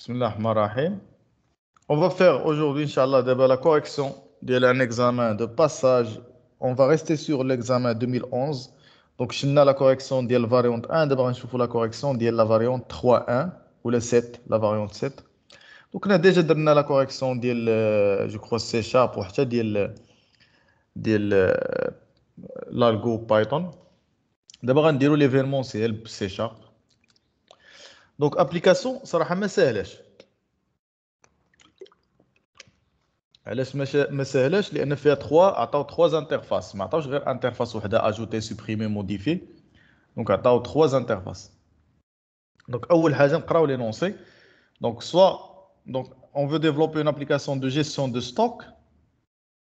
Bismillahirrahmanirrahim. On va faire aujourd'hui, Inch'Allah, d'abord la correction d'un examen de passage. On va rester sur l'examen 2011. Donc, je la correction de la variante 1. D'abord, je fais la correction de la variante 3.1 ou la 7, la variante 7. Donc, on a déjà donné la correction de, je crois, C# pour l'algo Python. D'abord, on va l'événement C#. Donc, application, ça va être simple. علاش ما سهلاش لان فيها 3 عطاو 3 انترفاس ما عطاوش غير انترفاس وحده اجوتي سوبريمي موديفي دونك عطاو 3 انترفاس دونك اول حاجه نقراو لينونسي دونك سوا دونك on veut développer une application de gestion de stock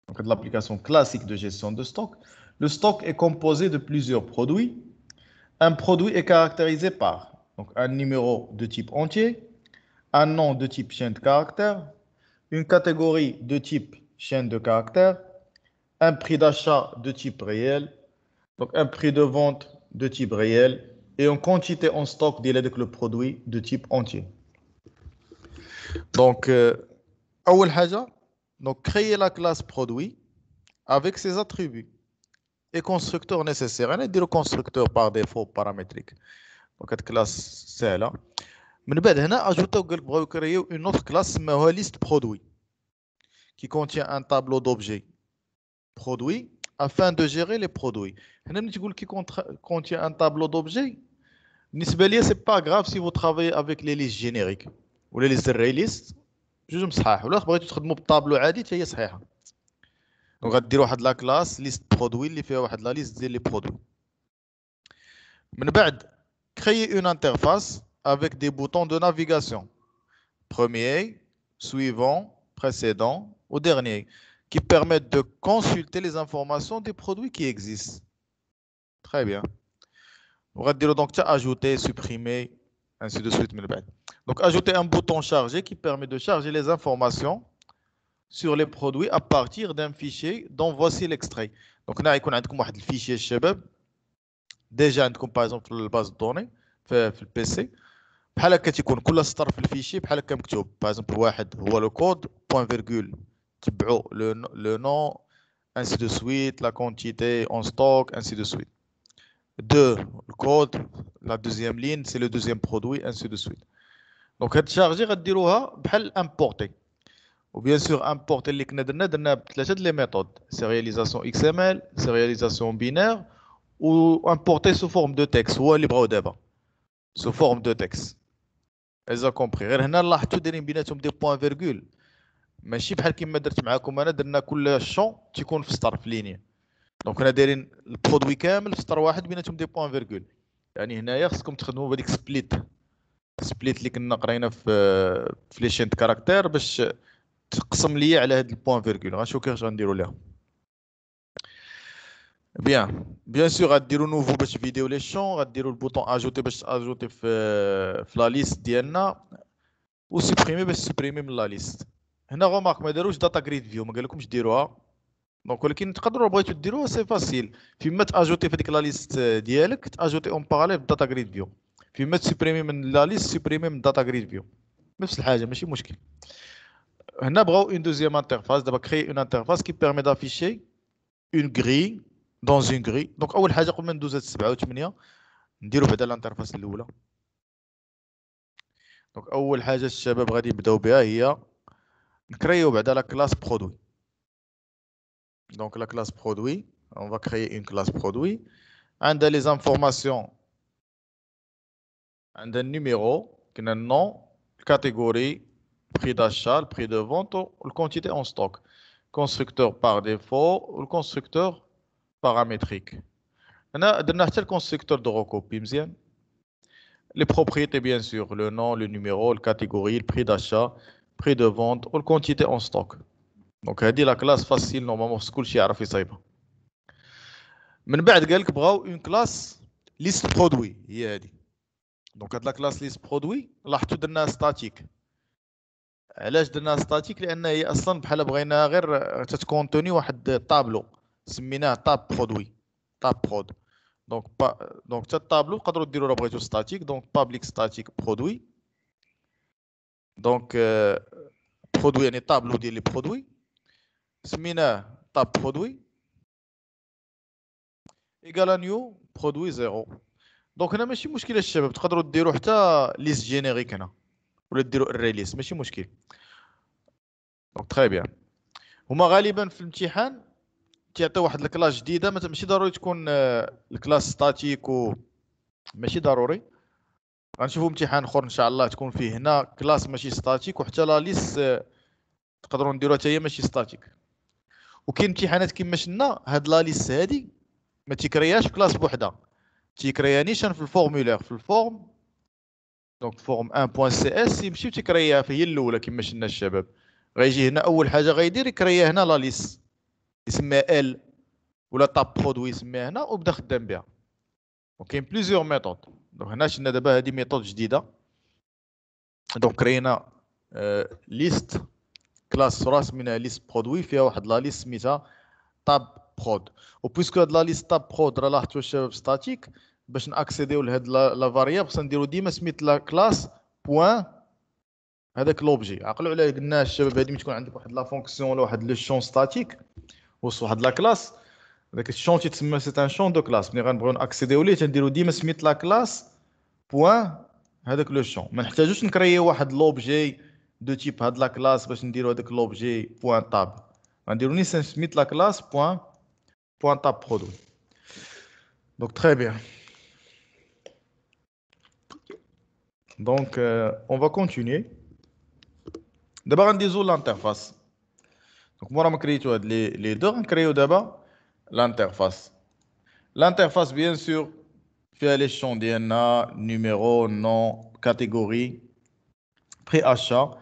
donc de l'application classique de gestion de stock. Le stock est composé de plusieurs produits. Un produit est caractérisé par donc un numéro de type entier, un nom de type chaîne de caractères, une catégorie de type chaîne de caractères, un prix d'achat de type réel, donc un prix de vente de type réel et une quantité en stock avec le produit de type entier. Donc, donc créer la classe produit avec ses attributs et constructeurs nécessaires. On a dit le constructeur par défaut paramétrique. Donc, cette classe, c'est là. Mais nous allons ajouter une autre classe, mais liste produit, qui contient un tableau d'objets produits afin de gérer les produits. Qui contient un tableau d'objets. Ce n'est pas grave si vous travaillez avec les listes génériques ou les listes release. جوج مصحاح ولا بغيتو تخدموا بالطابلو عادي حتى هي صحيحه. دونك غديروا واحد لا كلاس ليست برودوي اللي فيها واحد لا ليست ديال لي برودوي. من بعد créer une interface avec des boutons de navigation. Premier, suivant, précédent ou dernier, qui permettent de consulter les informations des produits qui existent. Très bien. On va dire donc ajouter, supprimer, ainsi de suite. Donc ajouter un bouton chargé qui permet de charger les informations sur les produits à partir d'un fichier dont voici l'extrait. Donc là, il y a un fichier شباب déjà par exemple في الباز دوني في البي بحال هكا تيكون كل سطر في الفيشي بحال هكا مكتوب باغ اكزومبل واحد هو لو كود بوين فيرغول تبعوا لو نون ainsi de suite la quantité en stock ainsi de suite. 2 le code la deuxième ligne c'est le deuxième produit ainsi de suite. Donc هاد chargé غديروها بحال importer ou bien sûr importer اللي كنا درنا بثلاثه لي méthodes sérialisation XML sérialisation binaire ou importer sous forme de texte هو اللي بغاو دابا sous forme de texte. إذا كومبري غير هنا لاحظتوا دايرين بيناتهم دي بوان فيرغول ماشي بحال كيما درت معاكم انا درنا كل شون تيكون في سطر في لينيه دونك هنا دايرين البرودوي كامل في سطر واحد بيناتهم دي بوان فيرغول يعني هنايا خصكم تخدموا بهذيك سبليت اللي كنا قرينا في لي شين كاركتير باش تقسم ليا على هاد البوان فيرغول غنشوف كيفاش غنديروا ليها bien sûr غديروا نوفو باش فيديو لي شون غديروا البوطون اجوتي باش اجوتي في لا ليست ديالنا وسوبريمي باش سوبريمي من لا ليست. هنا غومارك ما داروش داتا جريد فيو ما قالكمش ديروها دونك ولكن تقدروا بغيتو ديروها سي فاسيل فيما تاجوتي في ديك لا ليست ديالك تاجوتي اون باراليل بداتا جريد فيو فيما تسوبريمي من لا ليست سوبريمي من داتا جريد فيو نفس الحاجه ماشي مشكل. هنا بغاو اون دوزيام انترفاس دابا كري اون انترفاس كي بيرمي دافيشي اون غري دون اون غري دونك اول حاجه قبل ما ندوز هاد 7 و 8 نديرو بعدا الانترفاس الاولى. دونك اول حاجه الشباب غادي يبداو بها هي نكريو بعدا لا كلاس برودوي. Donc la classe produit, on va créer une classe produit. Un les informations, un numéro, qui est un nom, catégorie, prix d'achat, le prix de vente, ou la quantité en stock. Constructeur par défaut ou le constructeur paramétrique. On a le constructeur de recopie. Les propriétés, bien sûr, le nom, le numéro, la catégorie, le prix d'achat, prix de vente ou la quantité en stock. Donc, هذه la classe facile normalement في كل شيء يعرف يصايبها. من بعد قال لك بغاو اون كلاس ليست برودوي هي هذه. دونك هاد لا كلاس ليست برودوي لاحظتوا درناها ستاتيك. علاش درناها ستاتيك؟ لان هي اصلا بحال بغينا غير تتكونتوني واحد طابلو سميناه طاب برودوي طاب برود. دونك حتى الطابلو تقدروا ديروا راه بغيتو ستاتيك دونك بابليك ستاتيك برودوي دونك برودوي يعني طابلو ديال لي برودوي سميناه طاب برودوي ايكالا نيو برودوي زيرو. دونك هنا ماشي مشكل الشباب، تقدروا ديروا حتى ليست جينيريك هنا ولا ديروا اري ليست، ماشي مشكل. دونك تري بيان. هما غالبا في الامتحان تيعطيو واحد الكلاس جديده، ماشي ضروري تكون الكلاس ستاتيك و ماشي ضروري. غنشوفوا امتحان اخر ان شاء الله تكون فيه هنا كلاس ماشي ستاتيك، وحتى لا ليست تقدروا نديروها حتى هي ماشي ستاتيك. وكاين امتحانات كيما شفنا هاد لا ليست هادي ما تيكرياش كلاس بوحدها، تيكريا نيشان في الفورمولير في الفورم. دونك فورم 1.cs يمشي تيكرياها هي الاولى كيما شفنا الشباب. غيجي هنا اول حاجه غيدير يكريا هنا لا ليست يسميها ال ولا طاب برودوي يسميها هنا وبدا خدام بها. وكاين بليزيور ميثود. دونك هنا شفنا دابا هذه ميثود جديده. دونك كرينا ليست كلاس راس منها ليست برودوي فيها واحد لا ليست سميتها طاب برود. وبويسكو هاد لا ليست طاب برود راه لاحظتوا الشباب ستاتيك، باش ناكسيديو لهاد لا فاريابل خصنا نديرو ديما سميت لا كلاس بوان هذاك لوبجي. عقلوا على قلنا الشباب هادي تكون عندك واحد لا فونكسيون ولا واحد لو شون ستاتيك وسط واحد لا كلاس، داك الشون تيتسمى سي ان شون دو كلاس. ملي غنبغيو ناكسيديو ليه تنديرو ديما سميت لا كلاس بوان هذاك لو شون. ما نحتاجوش نكريو واحد لوبجي دو تيب هاد لا كلاس باش نديرو هذاك لوبجي بوان طاب. غنديرو ني سميت لا كلاس بوان طاب برودوي. دونك تري بيان. دونك اون فا كونتينيي. دابا غنديزو لانترفاس. دونك مورا ما كريتو هاد لي دو غنكريو دابا لانترفاس. لانترفاس بيان سور فيها لي شون ديالنا نيميرو نون كاتيجوري بري achat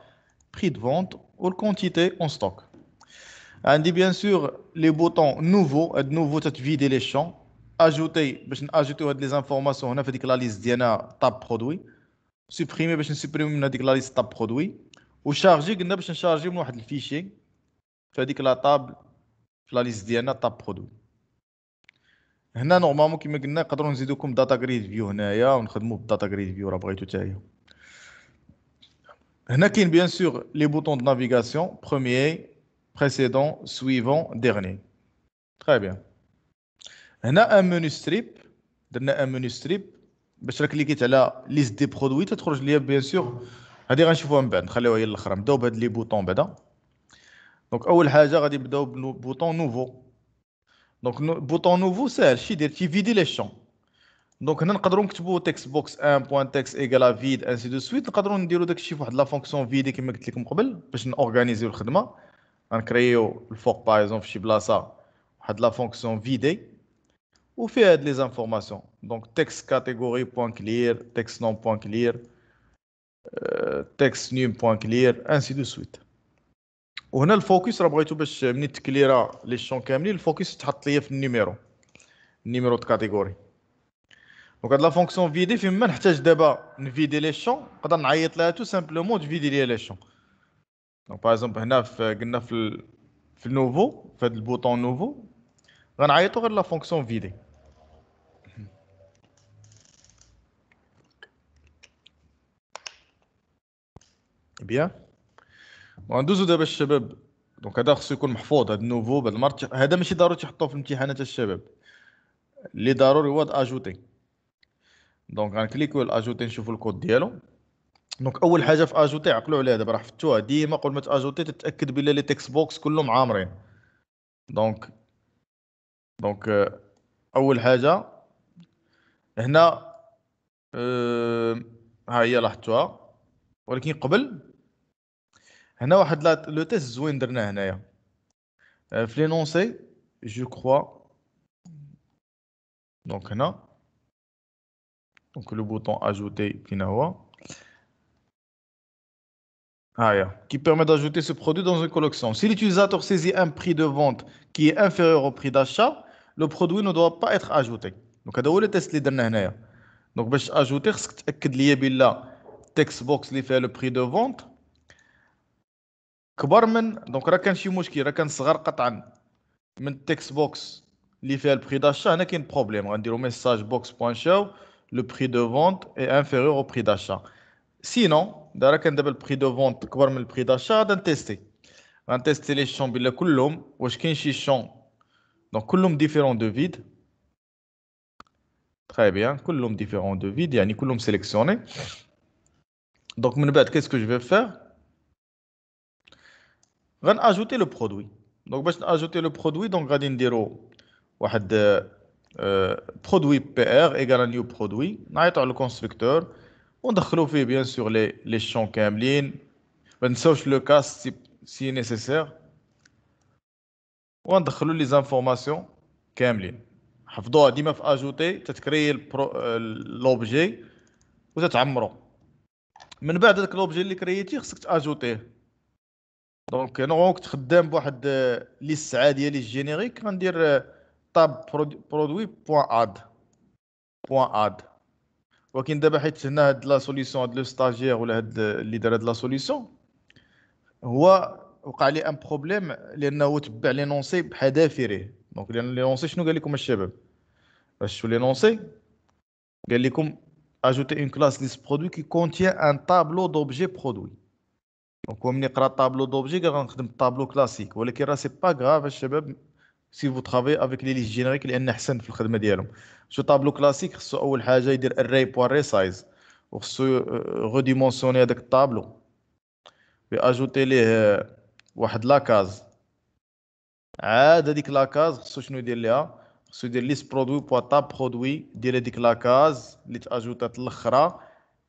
prix de vente ou quantité en stock. عندي bien sûr les boutons nouveaux. هاد nouveau تتفيدي les champs. ajouter باش ناجوتيو هاد les informations هنا في ديك لا ليست ديالنا طاب برودوي. supprimer باش نسبريمي من هذيك لا ليست طاب برودوي. وشارجي قلنا باش نشارجي من واحد الفيشي في هذيك لا طاب في لا ليست ديالنا طاب برودوي. هنا نورمالمون كيما قلنا نقدروا نزيدوكم داتا جريد فيو هنايا ونخدموا بالداتا جريد فيو راه بغيتو حتى هي. هنا كاين بيان سور لي بوطون دو نافيغاسيون بروميير précédent suivant dernier. Très bien. هنا ان منو ستريب. درنا ان منو ستريب باش راك كليكيت على ليست دي برودوي تخرج ليا بيان سور. هذه غنشوفوها من بعد، نخليوها هي الاخر. نبداو بهاد لي بوطون بعدا. دونك اول حاجه غادي نبداو ببوطون نوفو. دونك بوطون نوفو ساهل شي يدير تيفيدي لي شون. دونك هنا نقدروا نكتبوا تكست بوكس 1.text ايكالا فيد انسي دو سويت. نقدروا نديروا داكشي في واحد لا فونكسيون فيدي كما قلت لكم قبل باش نورغانيزيو الخدمه. غنكريو الفوق باغ اكزومبل في شي بلاصه واحد لا فونكسيون فيدي وفيها هاد لي زانفورماسيون. دونك تكست كاتيجوري بوان كلير، تكست نون بوان كلير، تكست نيم بوان كلير انسي دو سويت. وهنا الفوكس راه بغيتو باش مني تكليرا لي شون كاملين الفوكس تحط ليا في النيميرو دو كاتيجوري. دونك هاد لا فونكسيون فيدي فين ما نحتاج دابا نفيدي لي شون نقدر نعيط لها تو سامبلومون تفيدي ليا لي شون. دونك باغ اكزومبل هنا قلنا في النوفو في هاد البوطون نوفو غنعيطو غير لا فونكسيون فيدي. بيان. وغندوزو دابا الشباب. دونك هذا خصو يكون محفوظ هاد النوفو بهاد المرة. هذا ماشي ضروري تحطوه في الامتحانات الشباب، اللي ضروري هو اجوتي. دونك غنكليكو اجوتي نشوفو الكود ديالو. دونك اول حاجه في اجوتي عقلوا عليها دابا راه حفتوها ديما قبل ما تاجوتي تتاكد بلي لي تكست بوكس كلهم عامرين. دونك اول حاجه هنا ها هي لاحظتوها. ولكن قبل هنا واحد لو تيست زوين درناه هنايا في لينونسي جو كخوا. دونك هنا دونك لو بوطون اجوتي فين هو هايا qui permet d'ajouter ce produit dans une collection. Si l'utilisateur saisit un prix de vente qui est inférieur au prix d'achat, le produit ne doit pas être ajouté. دونك هذا هو التيست اللي درنا هنايا. دونك باش اجوتي خصك تاكد ليا بلا تكست بوكس اللي فيها لو بري دو فونت كبر من. دونك راه كان شي مشكل، راه كان صغر قطعا من التكست بوكس اللي فيها البري داشا. هنا كاين بروبليم. غنديرو ميساج بوكس بوان شاو لو بري دو فونت اي انفيريور او بري داشا. سينون دابا كان دابا البري دو فونت كبر من البري داشا غنتيستي لي شون بلا كلهم واش كاين شي شون دونك كلهم ديفيرون دو فيد تري بيان كلهم ديفيرون دو فيد يعني كلهم سيليكسيوني دونك من بعد كيسكو جو في فير غناجوتي لو برودوي دونك باش ناجوتي لو برودوي دونك غادي نديرو واحد برودوي بي ار ايغال نيو برودوي نعيطو على الكونستركتور وندخلو فيه بيان سور لي شون كاملين ما نساوش لو كاس سي نيسيسير وندخلو لي زانفورماسيون كاملين حفظوها ديما في اجوتي تتكري لوبجي وتتعمرو من بعد هذاك لوبجي اللي كريتي خصك تاجوتيه دونك انا كنت خدام بواحد ليست عاديه لي جينيريك غندير طاب برودوي بوان اد ولكن دابا حيت هنا هاد لا سوليسيون هاد لو ستاجير ولا هاد اللي دار هاد لا سوليسيون هو وقع لي ان بروبليم لانه تبع لينونسي بحذافيره دونك لينونسي شنو قال لكم الشباب باش شو لينونسي قال لكم ajouter une classe list produit qui contient un tableau d'objets produits دونك هو ملي قرا طابلو دوبجي قال غنخدم طابلو كلاسيك ولكن راه سي با غراف الشباب سي فو ترافاي افيك لي ليست جينيريك لان احسن في الخدمه ديالهم شو طابلو كلاسيك خصو اول حاجه يدير الري بوان ري سايز وخصو ريديمونسيوني هذاك الطابلو وياجوتي ليه واحد لاكاز عاد هذيك لاكاز خصو شنو يدير ليها خصو يدير ليست برودوي بوا طاب برودوي ديال هذيك لاكاز اللي تاجوتات الاخرى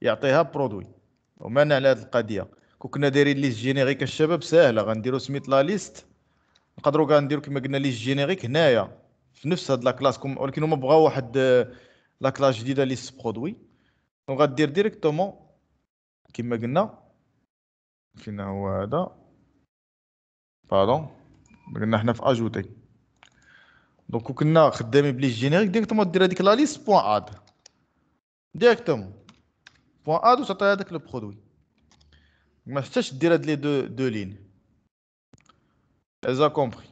يعطيها برودوي ومانع على هذه القضيه كنا دايرين ليست جينيريك الشباب ساهله غنديرو سميت لا ليست نقدروا كاع نديرو كما قلنا ليست جينيريك هنايا في نفس هاد لا كلاس ولكن هما بغاو واحد لا كلاس جديده ليست برودوي دونك غدير ديريكتومون كما قلنا فين هو هذا باردون قلنا حنا في اجوتي دونك كنا خدامين بليست جينيريك ديريكتومون دير هذيك لا ليست بوان اد ديريكتومون بوان اد وتعطي هذاك لو برودوي ما حتاش دير هاد لي دو لين اذا كومبري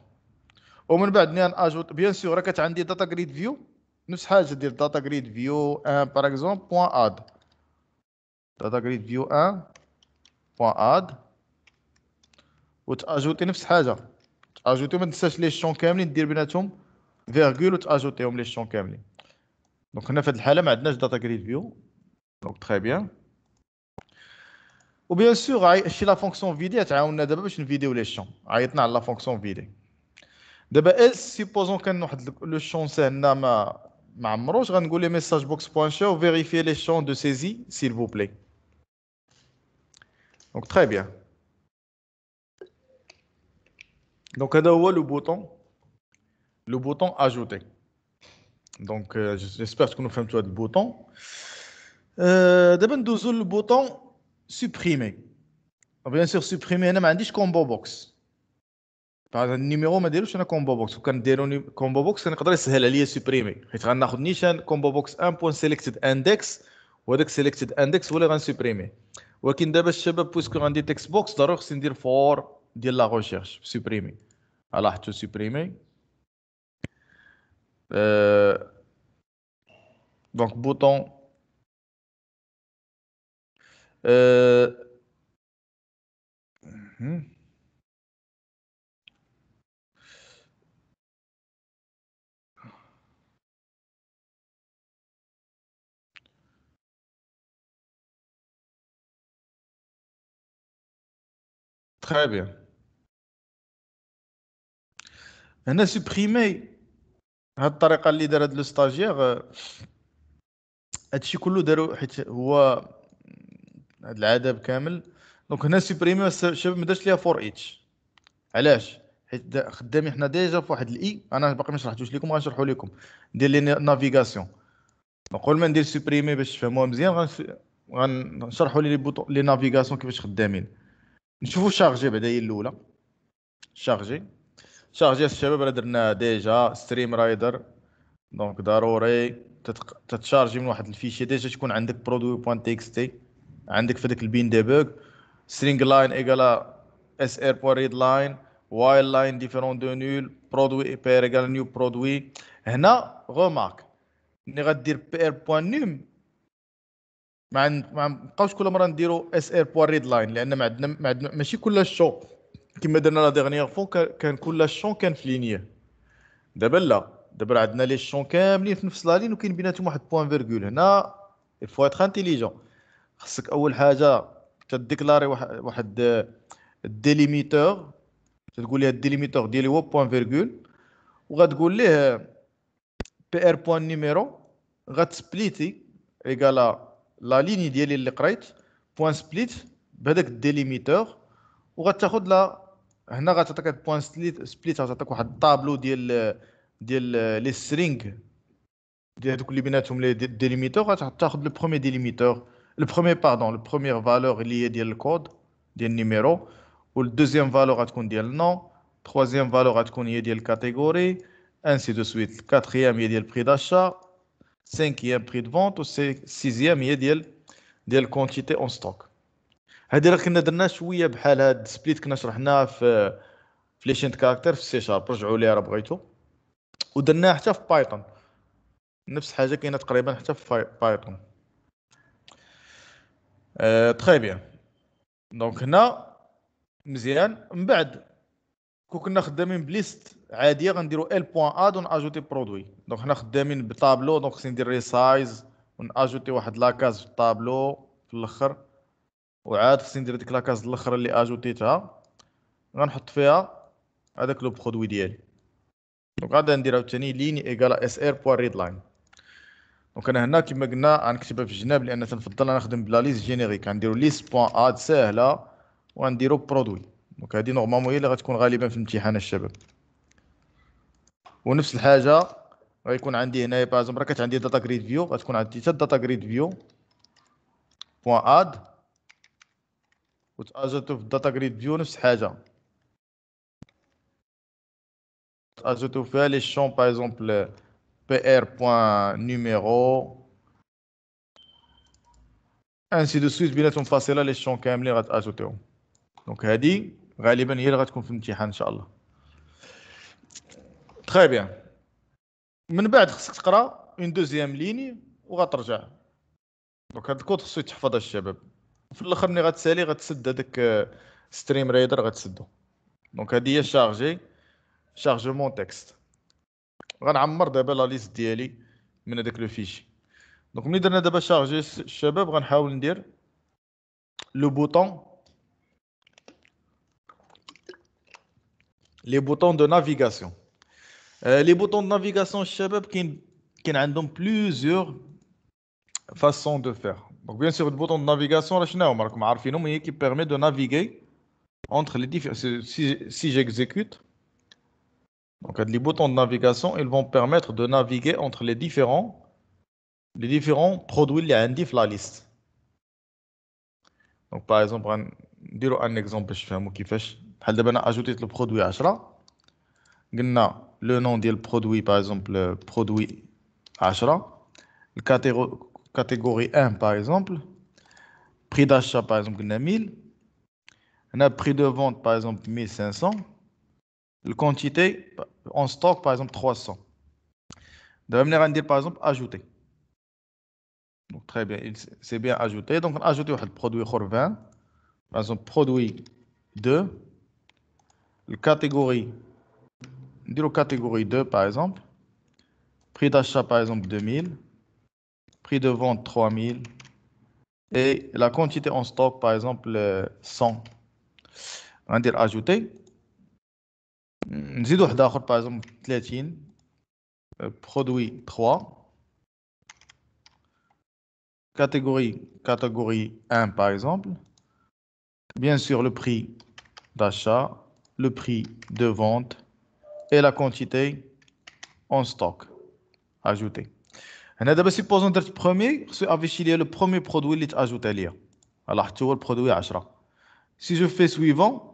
ومن بعد ني اجوت بيان سور راه كانت عندي داتا جريد فيو نفس حاجه دير داتا جريد فيو 1 باغ اكزومبل بوان اد داتا جريد فيو 1 بوان اد وتاجوتي نفس حاجه تاجوتي ما تنساش لي شون كاملين دير بيناتهم فيرغول وتاجوتيهم لي شون كاملين دونك هنا في هذه الحاله ما عندناش داتا جريد فيو دونك تري بيان وبيان سور شي لا فونكسيون فيدي تعاوننا دابا باش نفيديو لي شون عيطنا على لا فونكسيون فيدي دابا اس سيبوزون كان واحد لو شون ساهلنا ما عمروش غنقول لي ميساج بوكس بوان شو فيريفي لي شون دو سيزي سيل فو بلاي دونك تري بيان دونك هذا هو لو بوطون اجوتي دونك جيسبر تكونوا فهمتوا هذا البوطون دابا ندوزو للبوطون سوبريمي بيان سور سوبريمي هنا ما عنديش كومبو بوكس هذا النيميرو ما ديروش انا كومبو بوكس وكان ديروني كومبو بوكس كان يقدر يسهل عليا سوبريمي حيت غناخذ نيشان كومبو بوكس 1.selected index وهذاك سيليكتد اندكس هو اللي غنسوبريمي ولكن دابا الشباب بويسكو غندير تكست بوكس ضروري خصني ندير فور ديال لا ريشيرش سوبريمي لاحظتوا سوبريمي دونك بوطون تري بيان هنا سوبريمي هاد الطريقه اللي دار هاد لو ستاجير هادشي كله دارو حيت هو هاد العذاب كامل دونك هنا سوبريمي الشباب ما دارش ليها فور ايتش علاش حيت خدامين حنا ديجا في واحد الاي انا باقي ما شرحتوش لكم غنشرحو لكم ندير لي نافيغاسيون نقول ما ندير سوبريمي باش تفهموها مزيان غنشرحوا لي بوطون لي نافيغاسيون كيفاش خدامين نشوفوا شارجي بعدا هي الاولى شارجي الشباب راه درنا ديجا ستريم رايدر دونك ضروري تتشارجي من واحد الفيشي ديجا تكون عندك برودوي بوان تي اكس تي عندك في داك البين ديبوغ string line égale sr بوان read line while line différent de nul produit pr égale new produit هنا remarque ملي غدير pr بوان num ما نبقاوش كل مره نديرو اس ار بوان ريد لاين، لان ما عندنا ماشي كل شون كما درنا لا ديغنييغ فوا كان كل شون كان في لينيه. دابا لا، دابا عندنا لي شون كاملين في نفس لا لين وكاين بيناتهم واحد بوان فيرغول. هنا الفو اتر انتيليجون، خصك اول حاجه تديكلاري واحد الديليميتور، تقول ليه الديليميتور ديالي هو بوان فيرغول، وغتقول ليه بي ار بوان نيميرو غتسبليتي ايكالا لا ليني ديالي اللي قريت بوان سبليت بهذاك الديليميتور، وغتاخذ لا هنا غتعطيك هاد بوان سبليت غتعطيك واحد الطابلو ديال لي سترينغ ديال هذوك اللي بيناتهم لي ديليميتور. غتاخذ لو بروميير ديليميتور، لو بروميير باردون، لو بروميير فالور اللي هي ديال الكود ديال النيميرو، والدوزيام فالور غتكون ديال النون، troisième valeur غتكون هي ديال الكاتيجوري، ainsi de suite. quatrième هي ديال البري d'achat، cinquième prix de vente، و sixième هي ديال quantité en stock. هادي راه كنا درنا شويه بحال هاد سبليت كنا شرحناها في لي شين كاركتر في السي شارب، رجعوا ليها راه بغيتو، ودرناها حتى في بايثون نفس الحاجه كاينه تقريبا حتى في بايثون. تري بيان. دونك هنا مزيان. من بعد كون كنا خدامين بليست عاديه غنديرو ال بوان اد وناجوتي برودوي. دونك حنا خدامين بطابلو، دونك خصني ندير ريسايز وناجوتي واحد لاكاز في الطابلو في الاخر، وعاد خصني ندير ديك لاكاز الاخر اللي اجوتيتها غنحط فيها هذاك لو برودوي ديالي. دونك غادا ندير عاوتاني ليني ايكالا اس ار بوان ريد لاين. دونك انا هنا كما قلنا غنكتبها في الجناب لان تنفضل انا نخدم بلا ليست جينيريك. غنديرو ليست بوان اد ساهله وغنديرو برودوي. دونك هذه نورمالمون هي اللي غتكون غالبا في الامتحان الشباب. ونفس الحاجه غيكون عندي هنايا باغ راه كانت عندي داتا جريد فيو، غتكون عندي حتى داتا جريد فيو بوان اد وتاجوتو في الداتا جريد فيو نفس الحاجه، تاجوتو فيها لي شون باغ اكزومبل بي ار بوان نيميرو انسي دو سويت بيناتهم فاصله لي شون كاملين غتاجوتيهم. دونك هادي غالبا هي اللي غتكون في الامتحان ان شاء الله. تري بيان. من بعد خصك تقرا اون دوزيام ليني وغترجع. دونك هاد الكود خصو يتحفظ الشباب، وفي الاخر ملي غتسالي غتسد هذاك ستريم ريدر غتسدو. دونك هادي هي شارجمون تكست. غنعمر دابا لا ليست ديالي من هذاك لو فيشي. دونك ملي درنا دابا شارجي الشباب غنحاول ندير لو بوطون، لي بوطون دو نافيغاسيون. لي بوطون دو نافيغاسيون الشباب كاين عندهم بليزيور فاسون دو فير. دونك بيان سور البوطون دو نافيغاسيون راه شنو هما راكم عارفينهم، هي كي بيرمي دو نافيغي entre les différents. Si j'exécute, donc les boutons de navigation, ils vont permettre de naviguer entre les différents produits اللي عندي في la liste. Donc par exemple, نديرو un exemple باش تفهموا كيفاش. بحال دابا انا اجوتيت لو برودوي 10، قلنا لو نون ديال البرودوي par exemple برودوي 10، الكاتيجوري 1 par exemple، prix d'achat par exemple قلنا 1000، هنا prix de vente par exemple 1500، la quantité en stock par exemple 300. De manière à dire par exemple ajouter. Donc très bien, c'est bien ajouté. Donc on a ajouté un produit 20, par exemple produit 2, la catégorie, catégorie 2 par exemple, prix d'achat par exemple 2000, prix de vente 3000 et la quantité en stock par exemple 100. On va dire ajouter. نزيدو واحد اخر par exemple 30 produit 3, catégorie 1 par exemple, bien sûr le prix d'achat, le prix de vente et la quantité en stock ajouté. هنا دابا supposons درت premier خصو afficher لي le premier produit اللي تاجوتا ليا. الله حتى هو البرودوي 10. Si je fais suivant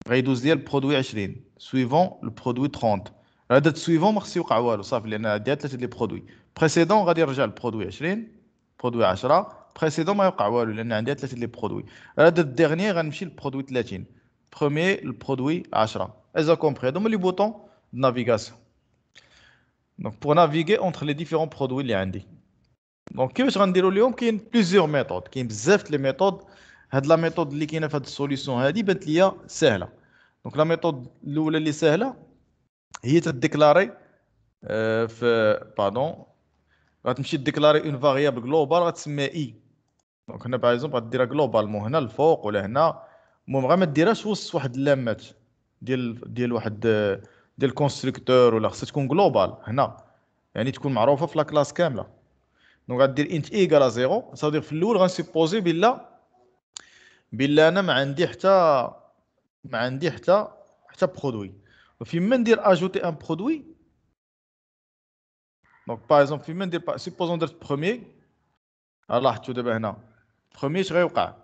غيدوز ليا البرودوي 20 suivant le produit 30. راه درت suivant ما خصو يوقع والو صافي لان عندي 3 لي برودوي. précédent غادي يرجع البرودوي 20 برودوي 10 précédent ما يوقع والو لان عندي 3 لي برودوي. راه درت dernier غنمشي للبرودوي 30 premier البرودوي 10. اذا كومبري هادو هما لي بوطون de navigation. Donc pour naviguer entre les différents produits اللي عندي. دونك كيفاش غنديروا اليوم؟ كاين بليزيور ميثود، كاين بزاف لي ميثود. هاد لا ميثود اللي كاينه في هاد السوليوشن هادي بانت ليا سهله. دونك لا ميثود الاولى اللي سهله هي تديكلاري في باردون، غتمشي ديكلاري اون فاريابل جلوبال غتسميها اي. دونك هنا باغ اكزومبل غديرها جلوبالمون هنا الفوق ولا هنا، المهم غير ما ديرهاش وسط واحد اللامات ديال واحد ديال الكونستركتور، ولا خصها تكون جلوبال هنا، يعني تكون معروفه في لا كلاس كامله. دونك غدير انت ايكال زيرو، صافي في الاول غنسيبوزي بلا انا ما عندي حتى برودوي. فيما ندير اجوتي ان برودوي، دونك باغ اكزومبل فيما ندير سيبوزون درت بروميي، لاحظتوا دابا هنا بروميي اش غيوقع؟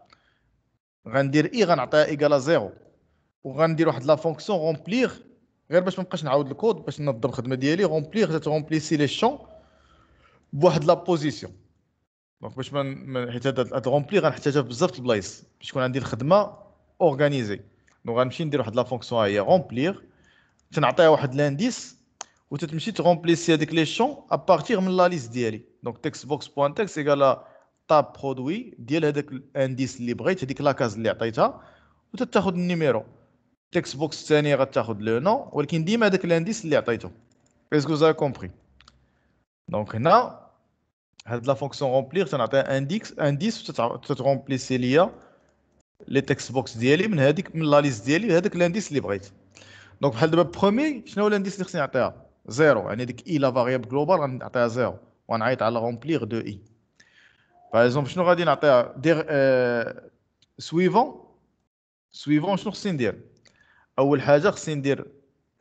غندير اي غنعطيها ايكال زيرو، وغندير واحد لا فونكسيون رومبليغ، غير باش ما نبقاش نعاود الكود باش ننظم الخدمه ديالي. رومبليغ تترومبليسي لي شون بواحد لا بوزيسيون. دونك باش حيت هاد رومبلي غنحتاجها في بزاف د البلايص باش تكون عندي الخدمه اورغانيزي. دونك غنمشي ندير واحد لا فونكسيون هي رومبليغ، تنعطيها واحد لانديس وتتمشي ترومبليسي هذيك لي شون ابارتيغ من لا ليست ديالي. دونك تكست بوكس بوان تكست ايكال طاب برودوي ديال هذاك الانديس اللي بغيت، هذيك لاكاز اللي عطيتها، وتتاخذ النيميرو. تكست بوكس الثانيه غتاخذ لو نو، ولكن ديما هذاك الانديس اللي عطيته. اسكو زاي كومبري؟ دونك هنا هاد لا فونكسيون رومبليغ تنعطيها انديس تترومبليسي ليا لي تكست بوكس ديالي من لا ليست ديالي هذاك الانديس اللي بغيت. دونك بحال دابا برومي شنو هو الانديس اللي خصني نعطيها؟ زيرو، يعني ديك اي لا فاريابل جلوبال غنعطيها زيرو، ونعيط على رومبليغ دو اي. باغ اكزومبل شنو غادي نعطيها؟ دير سويفون شنو خصني ندير؟ اول حاجه خصني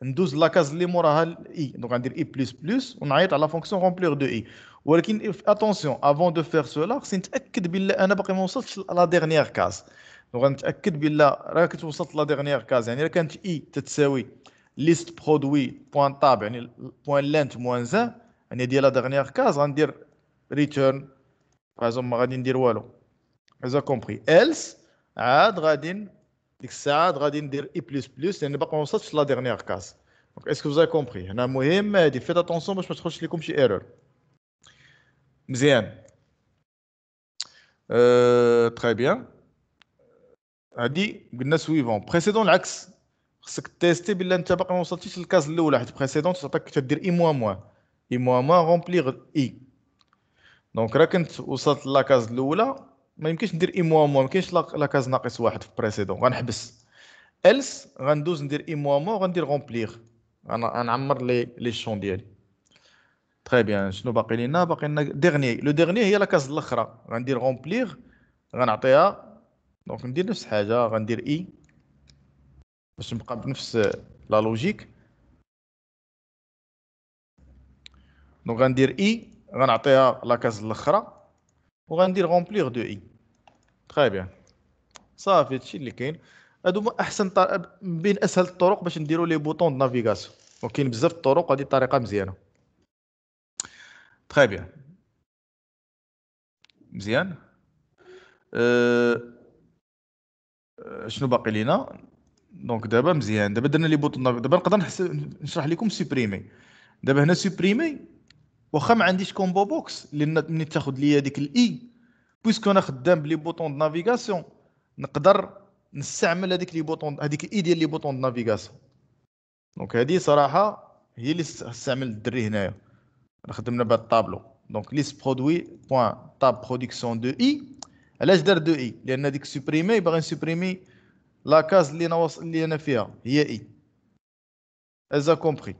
ندوز لاكاز اللي موراها الاي، دونك غندير اي بلس بلس ونعيط على فونكسيون رومبليغ دو اي. ولكن اتونسيون افون دو فير سولا خصني نتاكد بلا انا باقي ما وصلتش لا ديرنيير كاز. دونك غنتاكد بلا راك وصلت لا ديرنيير كاز، يعني الا كانت اي تتساوي ليست برودوي بوان طاب، يعني بوان لانت موان زان، يعني ديال لا ديرنيير كاز غندير ريتيرن. باغ ما غادي ندير والو، اذا كومبري ايلس عاد غادي ديك الساعه غادي ندير اي بلس بلس لان باقي ما وصلتش لا ديرنيير كاس. دونك اسكو فوزاي كومبري؟ هنا مهم هادي فيت اتونسيون باش ما تخرجش لكم شي ايرور. مزيان. تري بيان. هادي قلنا سويفون. بريسيدون العكس، خصك تيستي بلا انت باقي ما وصلتيش للكاز الاولى، حيت بريسيدون تعطيك تدير اي موان موان اي موان موان رومبليغ اي. دونك راه كنت وصلت لاكاز الاولى، ما يمكنش ندير اي موان موان، ما كاينش لاكاز ناقص واحد في بريسيدون، غنحبس. الس غندوز ندير اي موان موان وغندير رومبليغ، غنعمر لي شون ديالي. تري بيان. شنو باقي لينا؟ باقي لنا ديرني. لو ديرني هي لاكاز الاخرى، غندير رومبليغ غنعطيها. دونك ندير نفس الحاجه، غندير اي باش نبقى بنفس لا لوجيك. دونك غندير اي غنعطيها لاكاز الاخرى وغندير رومبليغ دو اي. تري بيان. صافي هادشي اللي كاين. هادو هما احسن بين اسهل الطرق باش نديرو لي بوطون د نافيغاسيون. وكاين بزاف الطرق، هذه طريقه مزيانه. تري بيان. مزيان. أه... شنو باقي لينا؟ دونك دابا مزيان، دابا درنا لي بوطون دابا نقدر نشرح لكم سوبريمي. دابا هنا سوبريمي واخا ما عنديش كومبو بوكس لان ملي تاخذ ليا ديك الاي، بويسكو انا خدام بلي بوطون د نافيغاسيون نقدر نستعمل هذيك لي بوطون، هذيك الاي ديال لي بوطون د نافيغاسيون. دونك هذه صراحه هي اللي استعمل الدري هنايا. انا خدمنا بهذا الطابلو. دونك ليست برودوي بوان طاب برودكسيون دو اي. علاش دار دو اي؟ لان ديك سوبريمي باغي نسوبريمي لاكاز اللي انا فيها هي اي. ازا كومبري؟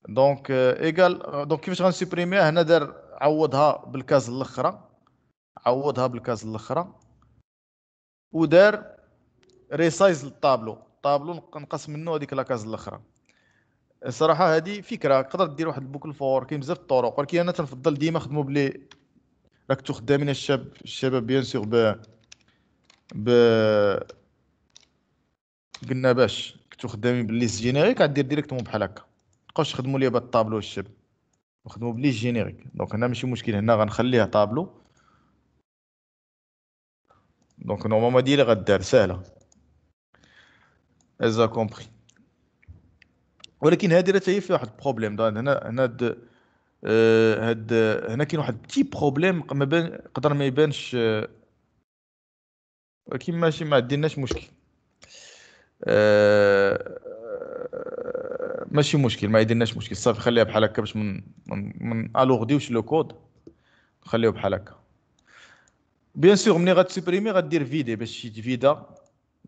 دونك ايكال. دونك كيفاش غنسوبريميها؟ هنا دار عوضها بالكاز الاخرى، عوضها بالكاز الاخرى، ودار ريسايز للطابلو. الطابلو نقص منه هذيك لاكاز الاخرى. الصراحه هذه فكره تقدر دير واحد البوكل فور، كاين بزاف الطرق، ولكن انا تنفضل ديما خدموا بلي راك خدامين الشباب بيان سور ب قلنا باش كنتو خدامين بالليست جينيريك غدير ديريكتومون بحال هكا، مابقاوش تخدموا ليا بهاد الطابلو الشباب، نخدموا بليست جينيريك. دونك هنا ماشي مشكل، هنا غنخليها طابلو. دونك نورمالمون ديالي غدار ساهله. ازا كومبري. ولكن هذه راه هي فيها واحد البروبليم. هنا هاد هنا كاين واحد بتي بروبليم ما بين قدر ما يبانش، ولكن ماشي ما عندناش مشكل. ماشي مشكل، ما يديرناش مشكل، صافي خليها بحال هكا باش من الوغديوش لو كود، خليوه بحال هكا. بيان سور ملي غتسوبريمي غدير فيدي باش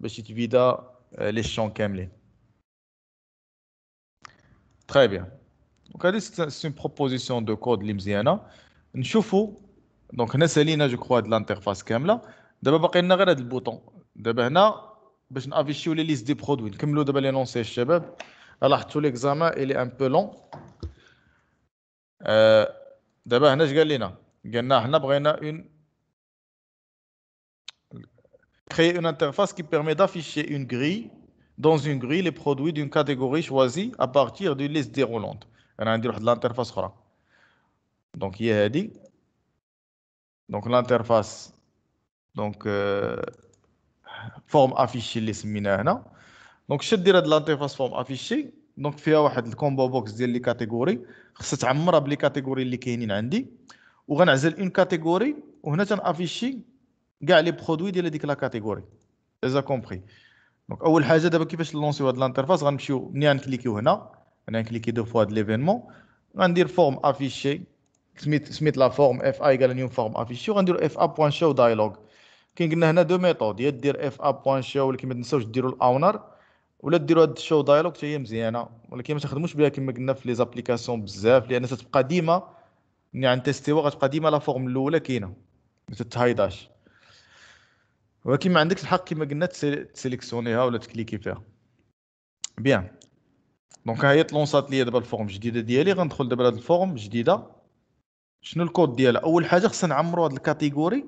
يتفيدا لي شون كاملين. تري بيان. دونك هادي سي اون بروبوزيسيون دو كود اللي مزيانه. نشوفوا دونك هنا سالينا جو كخوا هاد لانترفاس كامله. دابا باقي لنا غير هاد البوطون. دابا هنا باش نافيشيو لي ليست دي برودوي. نكملوا دابا لي نونسي الشباب. لاحظتوا ليكزامان الي ان بو لون. دابا هنا اش قال لنا؟ قالنا حنا بغينا اون créer une interface qui permet d'afficher une grille dans une grille les produits d'une catégorie choisie à partir d'une liste déroulante. انا ندير واحد l'interface اخرى. دونك هي هذه. دونك l'interface دونك فورم افيشي اللي سميناه هنا. دونك شنو دير هاد الانترفاس فورم افيشي؟ دونك فيها واحد الكومبو بوكس ديال لي كاتيجوري، خصها تعمرها بلي كاتيجوري اللي كاينين عندي، وغنعزل اون كاتيجوري وهنا تنافيشي كاع لي برودوي ديال هذيك لا كاتيجوري. اذا كومبري. دونك اول حاجه دابا كيفاش نلونسيو هاد الانترفاس؟ غنمشيو ملي غنكليكيو هنا، انا نكليكي دو فوا هاد ليفينمون، غندير فورم افيشي، سميت لا فورم اف اي ايكال نيو فورم افيشي، وغنديرو اف ا بوان شو دايلوغ. كاين قلنا هنا دو ميثود، يا دير اف ا بوان شو ولكن ما تنساوش ديروا الاونر، ولا ديروا هاد الشو دايلوغ حتى هي مزيانه، ولكن ما تخدموش بها كما قلنا في لي زابليكاسيون بزاف، لان تتبقى ديما ملي غنتيستيوها غتبقى ديما لا فورم الاولى كاينه ما تتهايداش، ولكن ما عندكش الحق كما قلنا تسيليكسيونيها ولا تكليكي فيها. بيان. دونك ها هي تلونسات ليا دابا الفورم الجديده ديالي. غندخل دابا لهاد الفورم الجديده. شنو الكود ديالها؟ اول حاجه خصنا نعمروا هاد الكاتيجوري،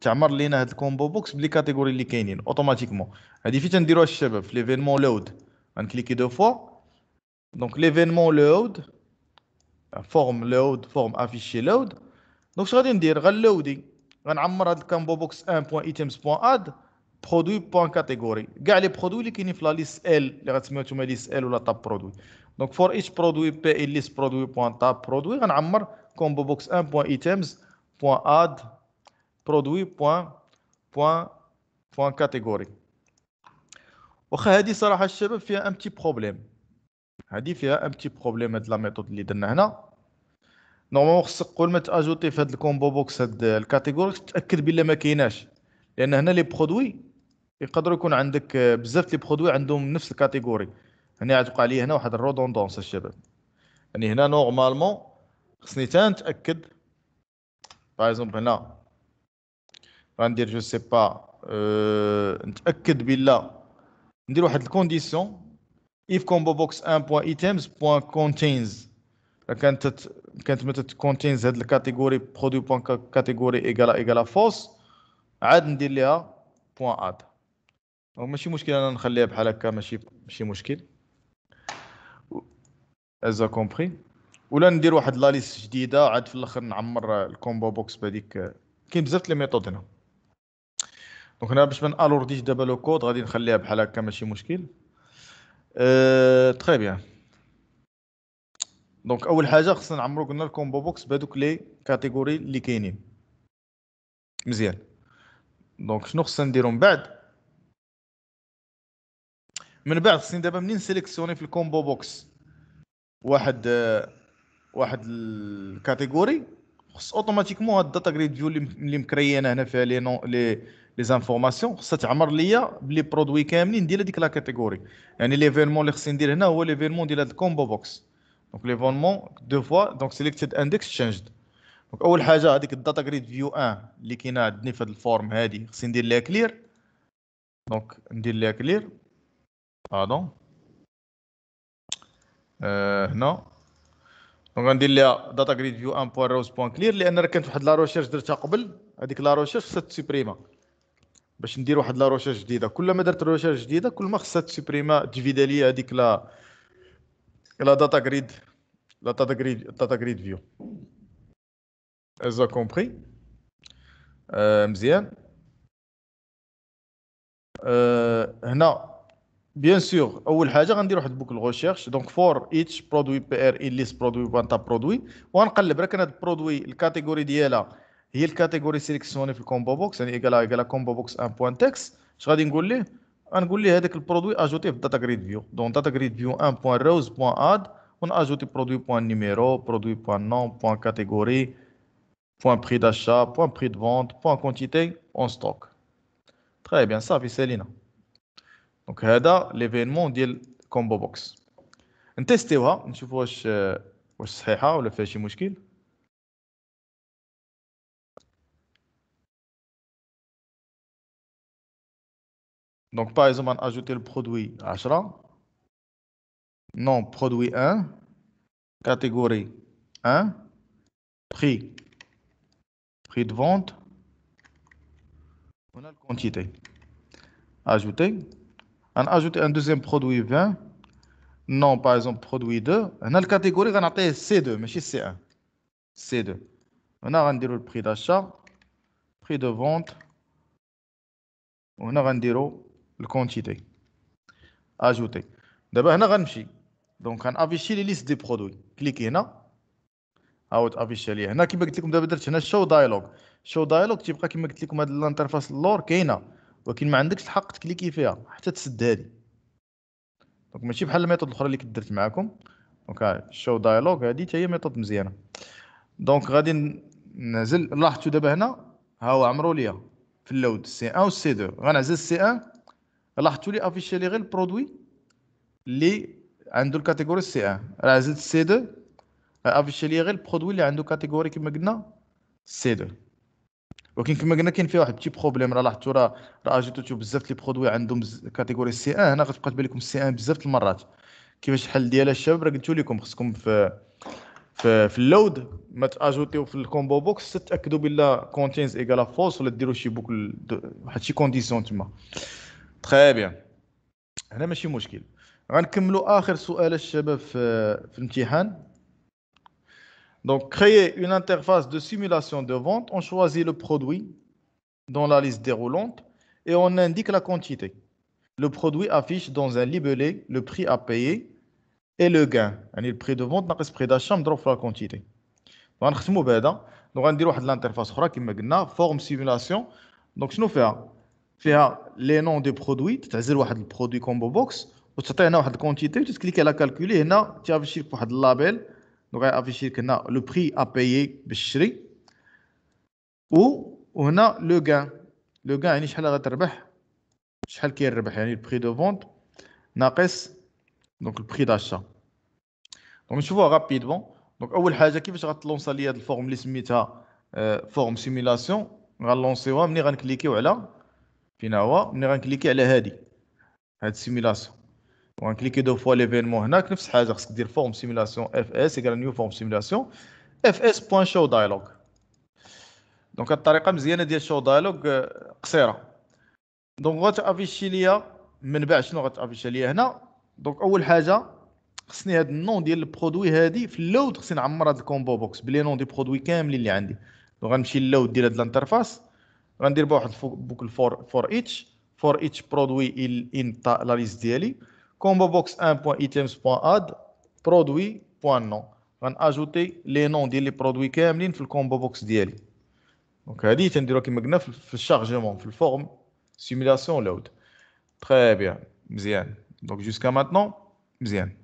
تعمر لينا هاد الكومبو بوكس بلي كاتيجوري اللي كاينين اوتوماتيكمون. هادي فين تنديروها الشباب؟ في ليفينمون لود، غنكليكي دو فوا. دونك ليفينمون لود، فورم لود، فورم افيشي لود. دونك اش غادي ندير؟ غنلودي، غنعمر هاد الكومبو بوكس 1.items.add برودوي بوان كاتيجوري، كاع لي برودوي اللي كاينين في لا ليست ال اللي غتسميو نتوما ليست ال ولا تاب برودوي. دونك فور ايتش برودوي بي ليست برودوي بوان تاب برودوي، غنعمر كومبو بوكس 1.items.add برودوي بوان كاتيجوري. واخا هادي صراحه الشباب فيها ان بتي بروبليم، هادي فيها ان بتي بروبليم. هاد لا ميثود اللي درنا هنا نورمالمون خصك قبل ما تاجوتي في هاد الكومبو بوكس هاد الكاتيجوري تاكد بلا ما كايناش، لان هنا لي برودوي يقدروا يكون عندك بزاف لي برودوي عندهم نفس الكاتيجوري. هنا غتوقع لي هنا واحد الرودوندونس الشباب. يعني هنا نورمالمون خصني تا نتاكد. باغ اكزومبل هنا غندير جو سي با نتاكد بلا، ندير واحد الكونديسيون if combo box 1.items.contains. كانت متى contains هاد الكاتيجوري برودوي بوان كاتيجوري ايكالا فوس، عاد ندير ليها بوان اد. ماشي مشكل انا نخليها بحال هكا، ماشي مشكل. ازا كومبري. ولا ندير واحد لا ليست جديده عاد في الاخر نعمر الكومبو بوكس بهذيك. كاين بزاف لي ميثود هنا. دونك هنا باش ما نالورديش دابا لو كود غادي نخليها بحال هكا ماشي مشكل. تري بيان. دونك اول حاجه خصنا نعمرو قلنا الكومبو بوكس بهذوك لي كاتيجوري اللي كاينين مزيان. دونك شنو خصنا نديرو من بعد؟ من بعد خصني دابا منين سيليكسيوني في الكومبو بوكس واحد الكاتيجوري، خص اوتوماتيكمون هاد الداتا جريد فيو اللي مكريانه هنا فيها لي نون لي زانفورماسيون خصها تعمر ليا بلي برودوي كاملين ديال هذيك لا كاتيجوري. يعني ليفينمون اللي خصني ندير هنا هو ليفينمون ديال هاد الكومبو بوكس. دونك ليفينمون دو فوا دونك سيليكتد اندكس تشينجد. دونك اول حاجه هذيك الداتا جريد فيو 1 اللي كاينه عندي في هاد الفورم هادي خصني ندير ليها كلير. دونك ندير ليها كلير باردون هنا. دونك غندير ليها داتا جريد فيو 1 بوان روز بوان كلير، لان راه كانت واحد لا روشيرش درتها قبل، هذيك لا روشيرش خصها تسوبريما. باش ندير واحد لا روشيرش جديده، كل ما درت روشيرش جديده كل ما خصها تسوبريما تفيدا لي هذيك لا داتا جريد فيو. ازا كومبري. مزيان. هنا بيان سور اول حاجه غندير واحد بوكل ريشيرش دونك فور ايتش برودوي بي ار ان ليست برودوي بوانتا برودوي وغنقلب راك هاد البرودوي الكاتيجوري ديالها هي الكاتيجوري سيليكسيوني في الكومبو بوكس يعني ايكالا كومبو بوكس ان بوان تكست اش غادي نقول ليه غنقول ليه هذاك البرودوي اجوتيه في الداتا جريد فيو دونك داتا جريد فيو 1 بوان روز بوان اد وناجوتي برودوي بوان نيميرو برودوي بوان نون بوان كاتيجوري بوان بري داشا بوان بري دو فونت بوان كونتيتي اون ستوك تري بيان صافي سالينا دونك هذا ليفينمون ديال كومبو بوكس نتيستيوها نشوف واش صحيحه ولا فيها شي مشكل. دونك باغ اكزومبل اجوتي البرودوي 10 نون برودوي 1 كاتيجوري 1 بري بري دو فونت هنا الكونتيتي اجوتي ان اجوتي ان دوزيام برودوي 20 نون باغ اكزومبل برودوي 2 هنا الكاتيجوري غنعطيه سي 2 ماشي سي 1 سي 2 هنا غنديرو البري داشا بري دو فونت وهنا غنديرو الكونتيتي اجوتي دابا هنا غنمشي دونك غنافيشي لي ليست دي برودوي كليكي هنا عاود افيشي ليا هنا كيما قلت لكم دابا درت هنا شو دايلوغ شو دايلوغ تيبقى كيما قلت لكم هاد الانترفاس اللور كاينه ولكن ما عندكش الحق تكليكي فيها حتى تسد هادي دونك ماشي بحال الميثود الاخرى اللي كنت درت معاكم دونك شو دايلوغ هادي حتى هي ميثود مزيانه دونك غادي نعزل لاحظتوا دابا هنا ها هو عمرو ليا في اللود سي 1 و سي 2 غنعزل سي 1 لاحظتوا لي افيشي لي غير البرودوي اللي عنده الكاتيجوري سي 1 راه عزلت سي 2 افيشي لي غير البرودوي اللي عنده كاتيجوري كما قلنا سي 2 ولكن كما قلنا كاين فيها واحد بتي بروبليم راه لاحظتوا راه اجيتو بزاف لي برودوي عندهم كاتيجوري سي 1 هنا غتبقى تبان لكم سي 1 بزاف المرات كيفاش الحل ديالها الشباب راه قلت لكم خصكم في اللود ما تاجوتيو في الكومبو بوكس تتاكدوا بلا كونتينز ايكالا فولس ولا ديروا شي بوكل واحد شي كونديسيون تما تري بيان هنا ماشي مشكل غنكملوا اخر سؤال الشباب في الامتحان. Donc, créer une interface de simulation de vente, on choisit le produit dans la liste déroulante et on indique la quantité. Le produit affiche dans un libellé le prix à payer et le gain. يعني le prix de vente ناقص prix d'achat مضروب في la quantité. غنختموا بهذا دونك غندير واحد الانترفاس اخرى كما قلنا فورم سيمولاسيون دونك شنو فيها لي نون دي برودوي تتعزل واحد البرودوي كومبو بوكس وتعطينا واحد الكونتيتي وتكليكي على كالكولي هنا تافيشي لك واحد اللابيل دونك غيافيشي لك هنا لو بري ا بايي باش تشري وهنا لو غان لو غان يعني شحال غتربح شحال كيربح يعني البري دو فونت ناقص دونك البري داشا دونك نشوفوها رابيدمون دونك اول حاجه كيفاش غتلونسا لي هاد الفورم اللي سميتها فورم سيمولاسيون غنلونسيوها ملي غنكليكيو على فين هو ملي غنكليكي على هاد السيمولاسيون وغنكليكي دو فوا ليفينمون هناك نفس الحاجه خصك دير فورم سيمولاسيون اف اس ايكال نيو فورم سيمولاسيون اف اس بوان شو دايلوغ دونك هاد الطريقه مزيانه ديال شو دايلوغ قصيره دونك غتافيشي ليا من بعد شنو غتافيشي ليا هنا دونك اول حاجه خصني هاد النون ديال البرودوي هادي في اللود خصني نعمر هاد الكومبو بوكس بلي نون دي برودوي كاملين اللي عندي دونك غنمشي للود ديال هاد الانترفاس غندير بواحد بوكل فور ايتش برودوي ان لا ليست ديالي كومبو بوكس 1.items.add برودوي بوان نون غناجوتي لي نون ديال لي برودوي كاملين في الكومبو بوكس ديالي دونك هادي تنديروها كما قلنا في الشارجمون في الفورم سيمولاسيون لود تري بيان مزيان دونك جوسكا ماتنون مزيان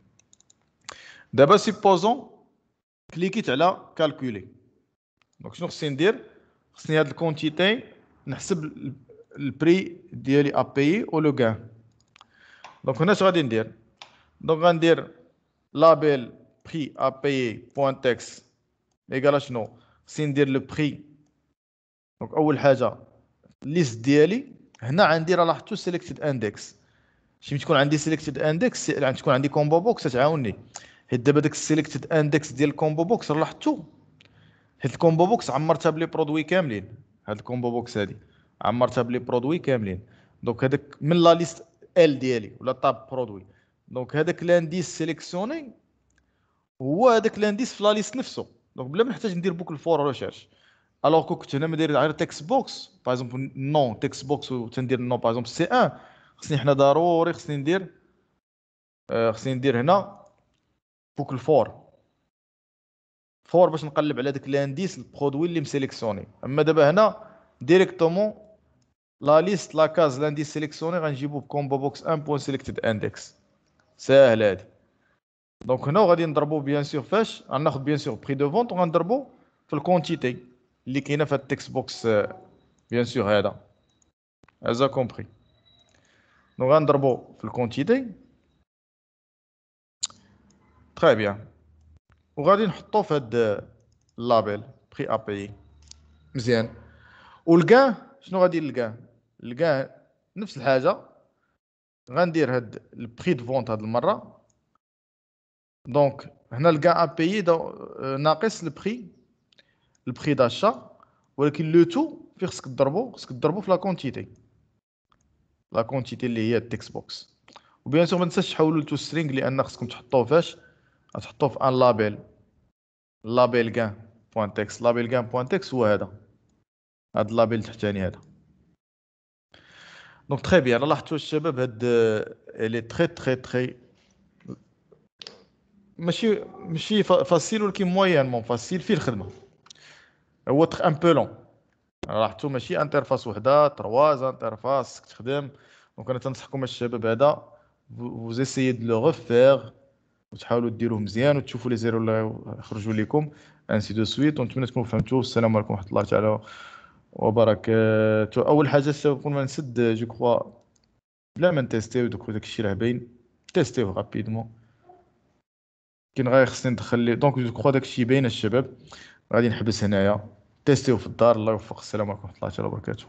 دابا سيبوزون كليكيت على كالكولي دونك شنو خصني ندير خصني هاد الكونتيتي نحسب البري ديالي ابيي و لو غان دونك هنا اش غادي ندير دونك غندير لابيل بري ابيي بوان تكست ايكال شنو خصني ندير لو بري دونك اول حاجه الليست ديالي هنا عندي راه لاحظتوا سيليكتد اندكس شي تكون عندي سيليكتد اندكس تكون عندي كومبو بوكس تعاوني حيت دابا داك السيليكتد اندكس ديال الكومبو بوكس راه لاحظتوا حيت الكومبو بوكس عمرتها بلي برودوي كاملين هاد الكومبو بوكس هادي عمرتها بلي برودوي كاملين دونك هذاك من لا ليست ال ديالي ولا طاب برودوي دونك هذاك لانديس سيليكسيوني هو هذاك لانديس في لا ليست نفسه دونك بلا ما نحتاج ندير بوكل فور ريشيرش الوغ كنت هنا مدير غير تكست بوكس باغ اكزومبل نون تكست بوكس وتندير نون باغ اكزومبل سي 1 خصني حنا ضروري خصني ندير خصني ندير هنا فوق الفور باش نقلب على داك لانديس البرودوي اللي مسيليكسيوني. اما دابا هنا ديريكتومون لا ليست لا كاز لانديس سيليكسيوني غنجيبو بكومبو بوكس 1 بوين سيليكتد اندكس. ساهل هادي. دونك هنا وغادي نضربو بيان سور فاش غناخد بيان سور بري دو فونت وغنضربو في الكونتيتي اللي كاينه في هاد التكست بوكس بيان سور هذا هذا كومبري. دونك غنضربو في الكونتيتي تري بيان وغادي نحطو في هاد اللابيل بري ابي مزيان. والكان شنو غادي الكان؟ الكان نفس الحاجه غندير هاد البري دو فونت هاد المره. دونك هنا الكان ابي ناقص البري داشا، ولكن لو تو في خصك تضربو في لا كونتيتي اللي هي التكست بوكس. وبيان سور ما تنساش تحولوا لتو سترينغ لان خصكم تحطوه فاش غتحطوه في ان لابيل كان بوان تكست. لابيل كان بوان تكست هو هذا اللابيل التحتاني هذا. دونك تري بيان لاحظتوا الشباب هاد الي تري ماشي فاسيل ولكن مويانمون فاسيل فيه الخدمه. هو ان بو لون لاحظتوا ماشي انترفاس وحده 3 انترفاس تخدم. دونك انا تنصحكم الشباب هذا vous essayez de le refaire وتحاولوا ديروه مزيان وتشوفوا لي زيرو اللي يخرجوا لكم انسي دو سويت. ونتمنى تكونوا فهمتوا. السلام عليكم ورحمه الله تعالى وبركاته. اول حاجه قبل ما نسد جو كخوا بلا ما نتيستيو دوك داكشي راه باين تيستيوه رابيدمون. كاين غير خصني ندخل لي دونك جو كخوا داكشي باين الشباب. غادي نحبس هنايا تيستيوه في الدار. الله يوفق. السلام عليكم ورحمه الله تعالى وبركاته.